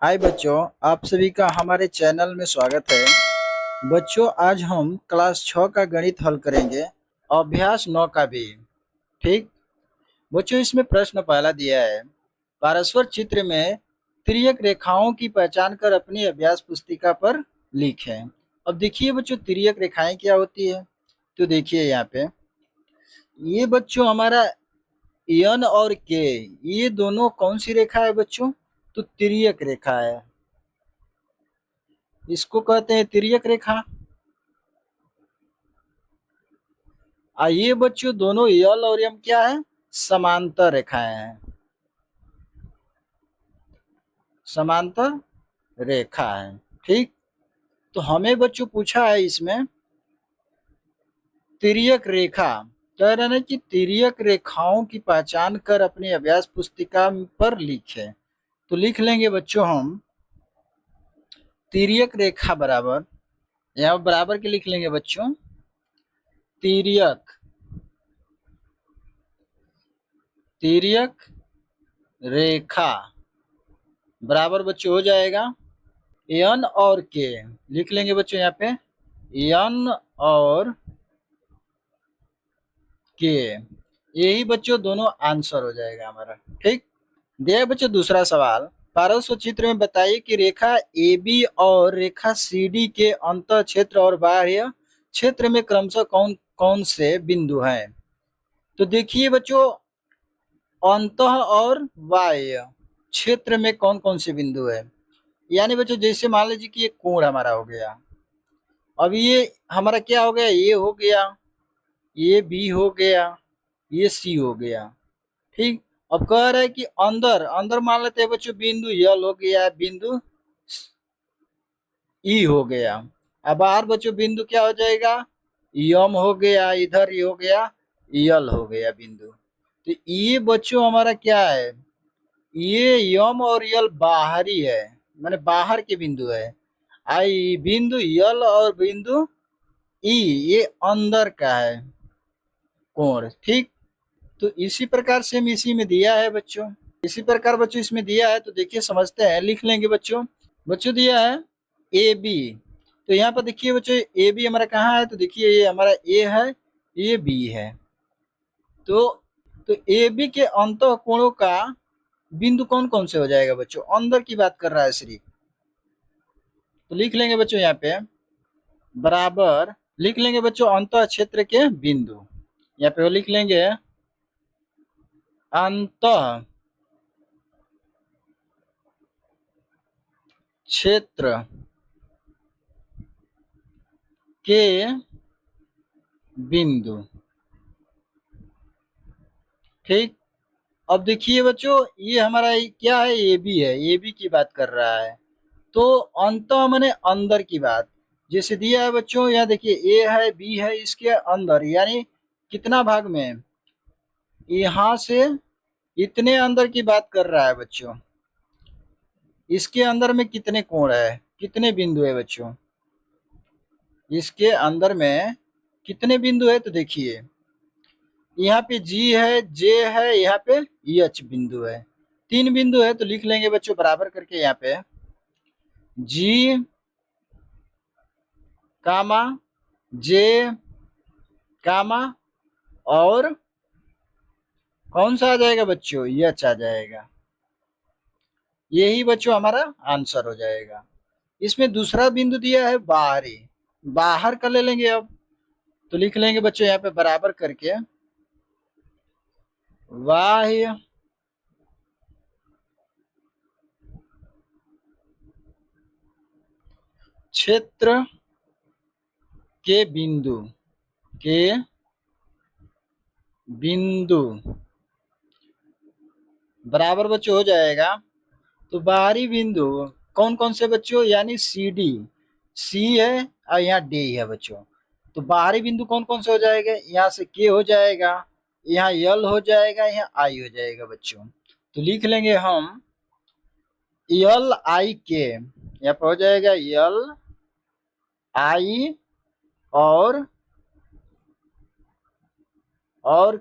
हाय बच्चों, आप सभी का हमारे चैनल में स्वागत है। बच्चों, आज हम क्लास 6 का गणित हल करेंगे, अभ्यास 9 का भी। ठीक बच्चों, इसमें प्रश्न पहला दिया है, पारस्पर चित्र में तिर्यक रेखाओं की पहचान कर अपनी अभ्यास पुस्तिका पर लिखें। अब देखिए बच्चों, तिर्यक रेखाएं क्या होती है। तो देखिए यहाँ पे, ये बच्चों हमारा एन और के, ये दोनों कौन सी रेखा है बच्चों? तो तिर्यक रेखा है, इसको कहते हैं तिर्यक रेखा। ये बच्चों दोनों यल और एम क्या है? समांतर रेखाएं हैं, समांतर रेखा है। ठीक, तो हमें बच्चों पूछा है इसमें तिर्यक रेखा, कह रहे हैं कि तिर्यक रेखाओं की पहचान कर अपनी अभ्यास पुस्तिका पर लिखें। तो लिख लेंगे बच्चों हम तिर्यक रेखा बराबर, यहाँ बराबर के लिख लेंगे बच्चों, तिर्यक तिर्यक रेखा बराबर बच्चों हो जाएगा एन और के। लिख लेंगे बच्चों यहाँ पे एन और के, यही बच्चों दोनों आंसर हो जाएगा हमारा। ठीक, दिया बच्चों दूसरा सवाल, पारस्व चित्र में बताइए कि रेखा ए बी और रेखा सी डी के अंत क्षेत्र और बाह्य क्षेत्र में क्रमशः कौन कौन से बिंदु हैं। तो देखिए बच्चों, अंत और बाह्य क्षेत्र में कौन कौन से बिंदु है। यानी बच्चों जैसे मान लीजिए कि ये कोण हमारा हो गया, अब ये हमारा क्या हो गया, ये हो गया, ये बी हो गया, ये सी हो गया। ठीक, अब कह रहा है कि अंदर अंदर मान लेते हैं बच्चों, बिंदु यल हो गया, बिंदु ई हो गया। अब बाहर बच्चों बिंदु क्या हो जाएगा, यम हो गया, इधर ये हो गया, यल हो गया बिंदु। तो ये बच्चों हमारा क्या है, ये यम और यल बाहरी है, माने बाहर के बिंदु है। आई बिंदु यल और बिंदु ई ये अंदर का है कोण। ठीक, तो इसी प्रकार से हम इसी में दिया है बच्चों, इसी प्रकार बच्चों इसमें दिया है। तो देखिए समझते हैं, लिख लेंगे बच्चों। बच्चों दिया है ए बी, तो यहाँ पर देखिए बच्चों ए बी हमारा कहाँ है, तो देखिए ये हमारा ए है, ये बी है। तो ए बी के अंत कोणों का बिंदु कौन कौन से हो जाएगा बच्चों, अंदर की बात कर रहा है सिर्फ। तो लिख लेंगे बच्चों यहाँ पे बराबर, लिख लेंगे बच्चों अंत क्षेत्र के बिंदु, यहाँ पे वो लिख लेंगे अंत क्षेत्र के बिंदु। ठीक, अब देखिए बच्चों ये हमारा क्या है, ए बी है, ए बी की बात कर रहा है। तो अंत माने अंदर की बात, जैसे दिया है बच्चों, यहाँ देखिए ए है बी है, इसके अंदर यानी कितना भाग में, यहाँ से इतने अंदर की बात कर रहा है बच्चों। इसके अंदर में कितने कोण है, कितने बिंदु है बच्चों, इसके अंदर में कितने बिंदु है। तो देखिए यहाँ पे जी है, जे है, यहाँ पे एच बिंदु है, तीन बिंदु है। तो लिख लेंगे बच्चों बराबर करके यहाँ पे जी कामा जे कामा और कौन सा आ जाएगा बच्चों, एच आ जाएगा। यही बच्चों हमारा आंसर हो जाएगा। इसमें दूसरा बिंदु दिया है बाहरी, बाहर का ले लेंगे अब। तो लिख लेंगे बच्चों यहाँ पे बराबर करके बाह्य क्षेत्र के बिंदु के बिंदु बराबर बच्चों हो जाएगा। तो बाहरी बिंदु कौन कौन से बच्चों, यानी सी डी, सी है और यहाँ डी है बच्चों। तो बाहरी बिंदु कौन कौन से हो जाएगा, यहाँ से के हो जाएगा, यहाँ यल हो जाएगा, यहाँ आई हो जाएगा बच्चों। तो लिख लेंगे हम यल आई के, यहाँ पर हो जाएगा यल आई और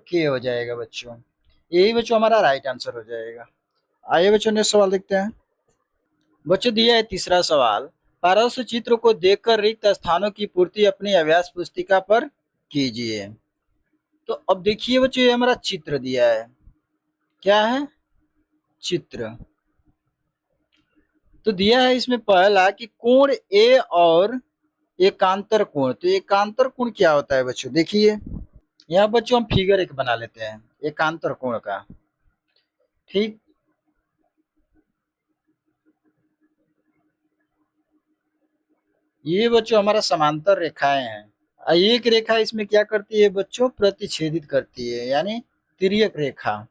के हो जाएगा बच्चों। यही बच्चों हमारा राइट आंसर हो जाएगा। आइए बच्चों नेक्स्ट सवाल देखते हैं। बच्चों दिया है तीसरा सवाल, पारस्व चित्र को देखकर रिक्त स्थानों की पूर्ति अपनी अभ्यास पुस्तिका पर कीजिए। तो अब देखिए बच्चों, ये हमारा चित्र दिया है, क्या है, चित्र। तो दिया है इसमें पहला कि कोण ए और एकांतर कोण। तो एकांतर कोण क्या होता है बच्चों, देखिए यहाँ बच्चों हम फिगर एक बना लेते हैं एकांतर कोण का। ठीक, ये बच्चों हमारा समांतर रेखाएं हैं। एक रेखा इसमें क्या करती है बच्चों, प्रतिच्छेदित करती है, यानी तिर्यक रेखा।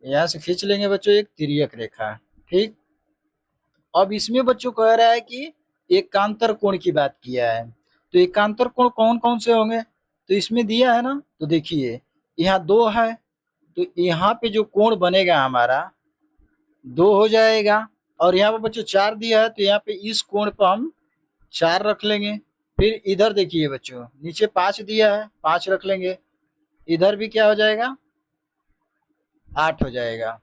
यहां से खींच लेंगे बच्चों एक तिर्यक रेखा। ठीक, अब इसमें बच्चों कह रहा है कि एकांतर कोण की बात किया है। तो एकांतर कोण कौन कौन से होंगे, तो इसमें दिया है ना, तो देखिए यहाँ दो है, तो यहाँ पे जो कोण बनेगा हमारा दो हो जाएगा। और यहाँ पे बच्चों चार दिया है, तो यहाँ पे इस कोण पर हम चार रख लेंगे। फिर इधर देखिए बच्चों, नीचे पांच दिया है, पांच रख लेंगे। इधर भी क्या हो जाएगा, आठ हो जाएगा।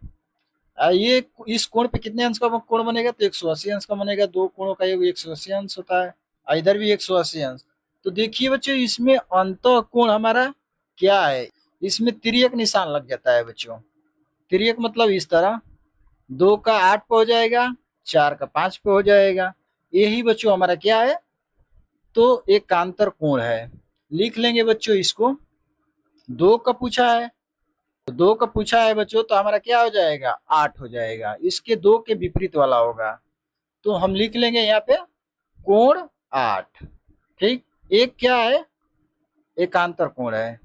ये इस कोण पे कितने अंश का कोण बनेगा, तो 180 अंश का बनेगा। दो कोणों का योग 180 अंश होता है, और इधर भी 180 अंश। तो देखिए बच्चों, इसमें अंतः कोण हमारा क्या है, इसमें तिर्यक निशान लग जाता है बच्चों। तिर्यक मतलब इस तरह, दो का आठ पे हो जाएगा, चार का पांच पे हो जाएगा। यही बच्चों हमारा क्या है, तो एकांतर कोण है। लिख लेंगे बच्चों इसको। दो का पूछा है, तो दो का पूछा है बच्चों, तो हमारा क्या हो जाएगा, आठ हो जाएगा। इसके दो के विपरीत वाला होगा, तो हम लिख लेंगे यहाँ पे कोण आठ। ठीक, एक क्या है, एकांतर कोण है।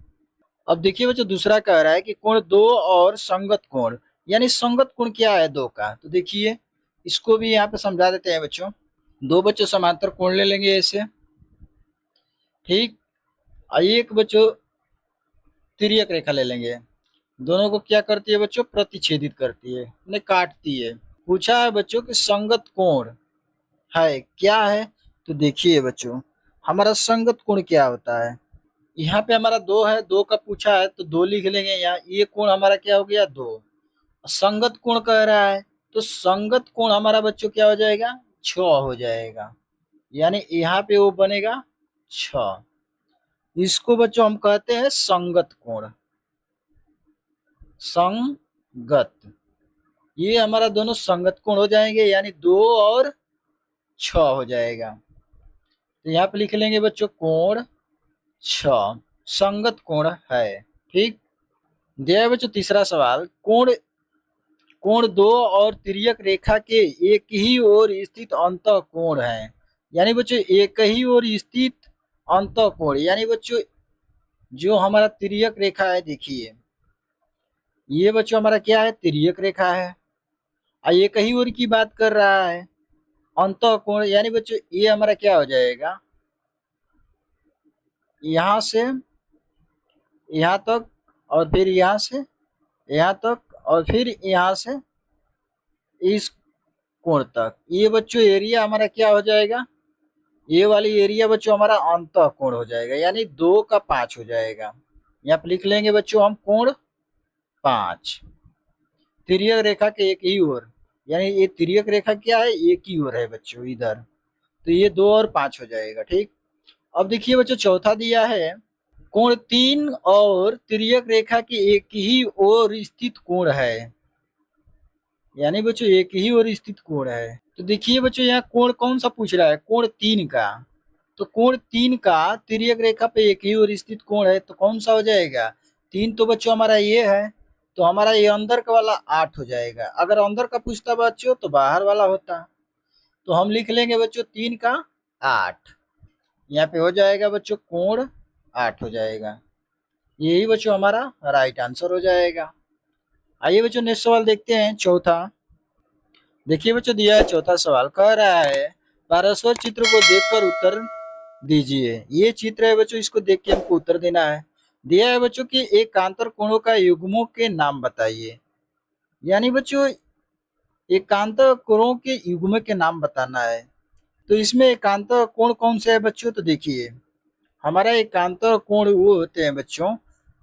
अब देखिए बच्चों, दूसरा कह रहा है कि कोण दो और संगत कोण, यानी संगत कोण क्या है दो का। तो देखिए इसको भी यहाँ पे समझा देते हैं बच्चों। दो बच्चों समांतर कोण ले लेंगे ऐसे। ठीक, और एक बच्चों तिर्यक रेखा ले लेंगे। दोनों को क्या करती है बच्चों, प्रतिच्छेदित करती है, उन्हें काटती है। पूछा है बच्चों कि संगत कोण है क्या है। तो देखिए बच्चों, हमारा संगत कोण क्या होता है। यहाँ पे हमारा दो है, दो का पूछा है, तो दो लिख लेंगे यहाँ। ये कोण हमारा क्या हो गया, दो। संगत कोण कह रहा है, तो संगत कोण हमारा बच्चों क्या हो जाएगा, छ हो जाएगा। यानी यहाँ पे वो बनेगा छ। इसको बच्चों हम कहते हैं संगत कोण। संगत, ये हमारा दोनों संगत कोण हो जाएंगे, यानी दो और छ हो जाएगा। तो यहाँ पे लिख लेंगे बच्चों कोण छ, संगत कोण है। ठीक, दिया है बच्चों तीसरा सवाल, कोण कोण दो और तिर्यक रेखा के एक ही ओर स्थित अंतः कोण है। यानी बच्चों एक ही ओर स्थित अंतः कोण, यानी बच्चों जो हमारा तिर्यक रेखा है, देखिए ये बच्चों हमारा क्या है, तिर्यक रेखा है, और एक ही ओर की बात कर रहा है अंतः कोण। यानी बच्चों ये हमारा क्या हो जाएगा, यहाँ से यहाँ तक, और फिर यहाँ से यहाँ तक, और फिर यहाँ से इस कोण तक। ये बच्चों एरिया हमारा क्या हो जाएगा, ये वाली एरिया बच्चों हमारा अंतः कोण हो जाएगा, यानी दो का पांच हो जाएगा। यहाँ पे लिख लेंगे बच्चों हम कोण पांच। तिर्यक रेखा के एक ही ओर, यानी ये तिर्यक रेखा क्या है, एक ही ओर है बच्चों इधर, तो ये दो और पांच हो जाएगा। ठीक, अब देखिए बच्चों चौथा दिया है, कोण तीन और तिर्यक रेखा के एक ही ओर स्थित कोण है। यानी बच्चों एक ही ओर स्थित कोण है। तो देखिए बच्चों यहाँ कोण कौन सा पूछ रहा है, कोण तीन का। तो कोण तीन का तिर्यक रेखा पे एक ही ओर स्थित कोण है, तो कौन सा हो जाएगा, तीन। तो बच्चों हमारा ये है, तो हमारा ये अंदर का वाला आठ हो जाएगा। अगर अंदर का पूछता बच्चों तो बाहर वाला होता। तो हम लिख लेंगे बच्चों तीन का आठ। यहाँ पे हो जाएगा बच्चों कोण आठ हो जाएगा। यही बच्चों हमारा राइट आंसर हो जाएगा। आइए बच्चों नेक्स्ट सवाल देखते हैं, चौथा। देखिए बच्चों दिया है चौथा सवाल, कह रहा है पारस्पर चित्र को देखकर उत्तर दीजिए। ये चित्र है बच्चों, इसको देख के हमको उत्तर देना है। दिया है बच्चों कि एकांतर कोणों का युग्मों के नाम बताइए। यानी बच्चों एकांतर कोणों के युग्म के नाम बताना है। तो इसमें एकांतर कोण कौन से है बच्चों, तो देखिए हमारा एकांतर कोण वो होते हैं बच्चों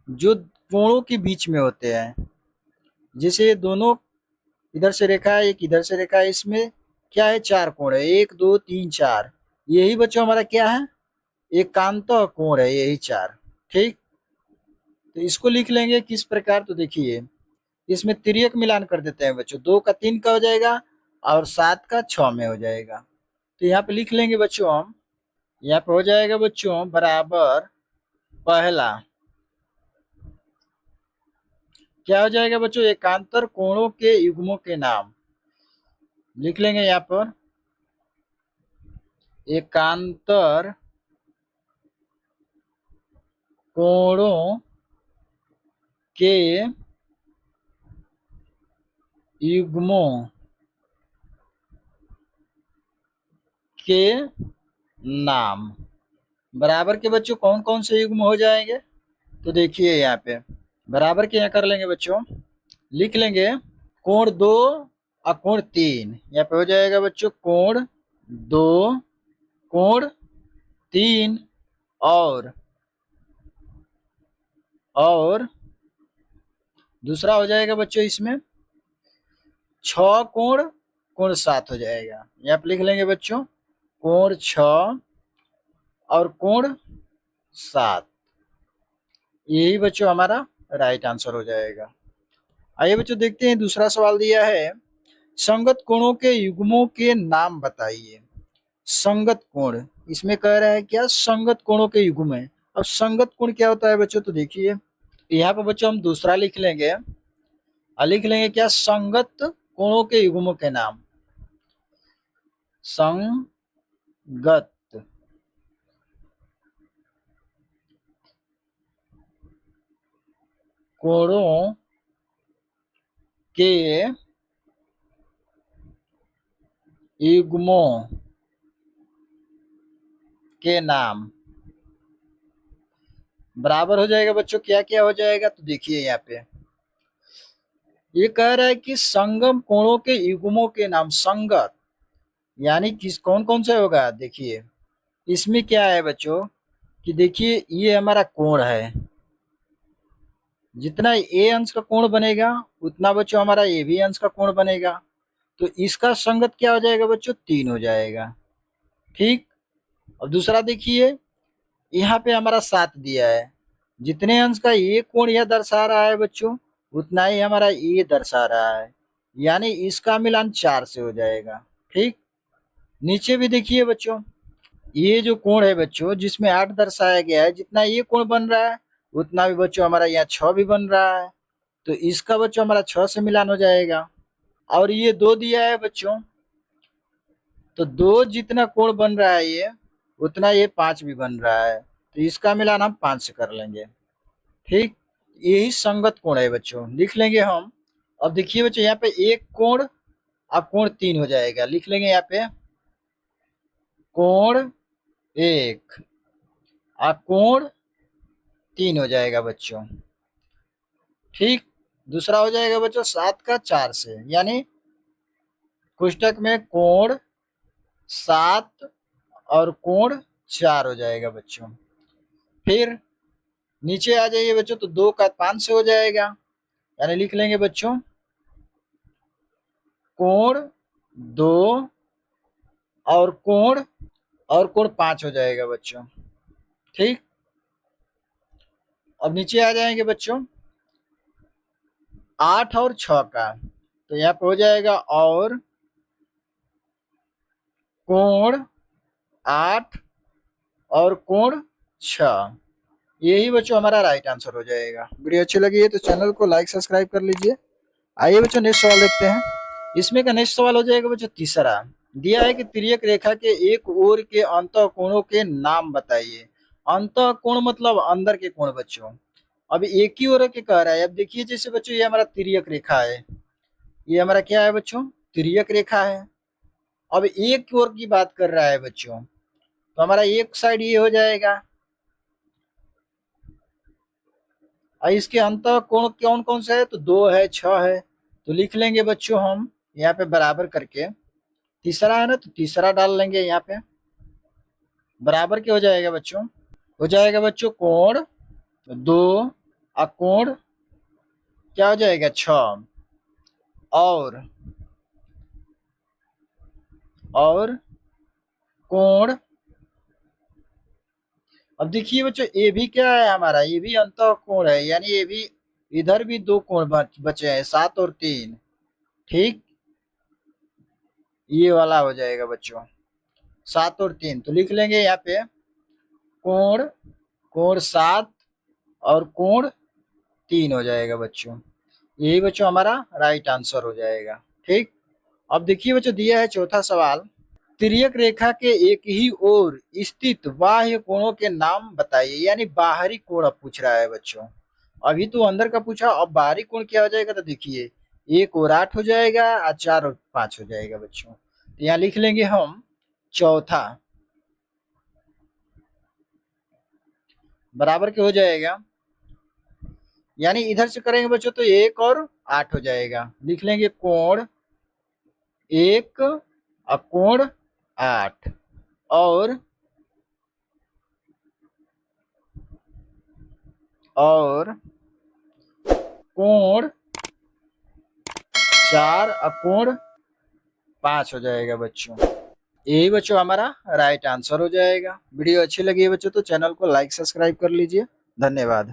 जो कोणों के बीच में होते हैं। जैसे दोनों इधर से रेखा है, एक इधर से रेखा है, इसमें क्या है, 4 कोण है, 1 2 3 4। यही बच्चों हमारा क्या है, एकांत कोण है, यही 4। ठीक, तो इसको लिख लेंगे किस प्रकार, तो देखिए इसमें तिर्यक मिलान कर देते हैं बच्चों, 2 का 3 का हो जाएगा और 7 का 6 में हो जाएगा। तो यहाँ पे लिख लेंगे बच्चों हम, यहाँ पे हो जाएगा बच्चों बराबर पहला, क्या हो जाएगा बच्चों, एकांतर कोणों के युग्मों के नाम। लिख लेंगे यहाँ पर एकांतर कोणों के युग्मों के नाम। बराबर के बच्चों कौन कौन से युग्म हो जाएंगे, तो देखिए यहाँ पे बराबर के यहाँ कर लेंगे बच्चों, लिख लेंगे कोण 2 और कोण 3। यहाँ पे हो जाएगा बच्चों कोण 2 कोण 3 और दूसरा हो जाएगा बच्चों इसमें 6 कोण कोण 7 हो जाएगा। यहाँ पे लिख लेंगे बच्चों कोण 6 और कोण 7। यही बच्चों हमारा राइट आंसर हो जाएगा। आइए बच्चों देखते हैं दूसरा सवाल दिया है, संगत कोणों के युग्मों के नाम बताइए। संगत कोण, इसमें कह रहा है क्या, संगत कोणों के युग्म है। अब संगत कोण क्या होता है बच्चों, तो देखिए यहाँ पर बच्चों हम दूसरा लिख लेंगे और लिख लेंगे क्या, संगत कोणों के युग्मों के नाम। संगत कोणों के युग्मों के नाम बराबर हो जाएगा बच्चों, क्या क्या हो जाएगा, तो देखिए यहाँ पे ये कह रहा है कि संगम कोणों के युग्मों के नाम। संगत यानी किस कौन कौन सा होगा, देखिए इसमें क्या है बच्चों कि देखिए ये हमारा कोण है, जितना ए अंश का कोण बनेगा उतना बच्चों हमारा ए बी अंश का कोण बनेगा। तो इसका संगत क्या हो जाएगा बच्चों, 3 हो जाएगा। ठीक, अब दूसरा देखिए यहाँ पे हमारा 7 दिया है, जितने अंश का ये कोण यह दर्शा रहा है बच्चों उतना ही हमारा ये दर्शा रहा है, यानी इसका मिलान 4 से हो जाएगा। ठीक, नीचे भी देखिए बच्चों ये जो कोण है बच्चों जिसमें 8 दर्शाया गया है, जितना ये कोण बन रहा है उतना भी बच्चों हमारा यहाँ 6 भी बन रहा है, तो इसका बच्चों हमारा 6 से मिलान हो जाएगा। और ये 2 दिया है बच्चों, तो 2 जितना कोण बन रहा है ये उतना ये 5 भी बन रहा है, तो इसका मिलान हम 5 से कर लेंगे। ठीक, यही संगत कोण है बच्चों, लिख लेंगे हम। अब देखिए बच्चों यहाँ पे एक कोण और कोण 3 हो जाएगा, लिख लेंगे यहाँ पे कोण 1 और कोण 3 हो जाएगा बच्चों। ठीक, दूसरा हो जाएगा बच्चों 7 का 4 से, यानी कोष्टक में कोण 7 और कोण 4 हो जाएगा बच्चों। फिर नीचे आ जाइए बच्चों, तो 2 का 5 से हो जाएगा, यानी लिख लेंगे बच्चों कोण 2 और कोण 5 हो जाएगा बच्चों। ठीक, अब नीचे आ जाएंगे बच्चों 8 और 6 का, तो यहाँ पे हो जाएगा और कोण 8 और कोण 6। यही बच्चों हमारा राइट आंसर हो जाएगा। वीडियो अच्छी लगी है तो चैनल को लाइक सब्सक्राइब कर लीजिए। आइए बच्चों नेक्स्ट सवाल देखते हैं। इसमें का नेक्स्ट सवाल हो जाएगा बच्चों तीसरा, दिया है कि तिर्यक रेखा के एक ओर के अंतः कोणों के नाम बताइए। अंतः कोण मतलब अंदर के कोण बच्चों, अब एक ही ओर के कह रहा है। अब देखिए जैसे बच्चों ये हमारा तिर्यक रेखा है, ये हमारा क्या है बच्चों, तिर्यक रेखा है। अब एक ओर की बात कर रहा है बच्चों, तो हमारा एक साइड ये हो जाएगा, और इसके अंतः कोण कौन कौन सा है, तो 2 है 6 है, तो लिख लेंगे बच्चों हम यहाँ पे बराबर करके, तीसरा है ना तो तीसरा डाल लेंगे यहाँ पे, बराबर क्या हो जाएगा बच्चों, हो जाएगा बच्चों कोण 2 और कोण क्या हो जाएगा 6 और और कोण। अब देखिए बच्चों ये भी क्या है हमारा, ये भी अंतःकोण है, यानी ये भी इधर भी दो कोण बचे हैं, 7 और 3। ठीक, ये वाला हो जाएगा बच्चों 7 और 3। तो लिख लेंगे यहाँ पे कोण, कोण 7 और कोण 3 हो जाएगा बच्चों। यही बच्चों हमारा राइट आंसर हो जाएगा। ठीक, अब देखिए बच्चों दिया है चौथा सवाल, तिर्यक रेखा के एक ही ओर स्थित बाह्य कोणों के नाम बताइए, यानी बाहरी कोण अब पूछ रहा है बच्चों। अभी तो अंदर का पूछा, अब बाहरी कोण क्या हो जाएगा, तो देखिए 1 और 8 हो जाएगा और 4 और 5 हो जाएगा बच्चों। तो यहाँ लिख लेंगे हम चौथा, बराबर के हो जाएगा, यानी इधर से करेंगे बच्चों तो 1 और 8 हो जाएगा। लिख लेंगे कोण 1 और कोण 8 और कोण 4 और कोण 5 हो जाएगा बच्चों। यही बच्चों हमारा राइट आंसर हो जाएगा। वीडियो अच्छी लगी है बच्चों तो चैनल को लाइक सब्सक्राइब कर लीजिए। धन्यवाद।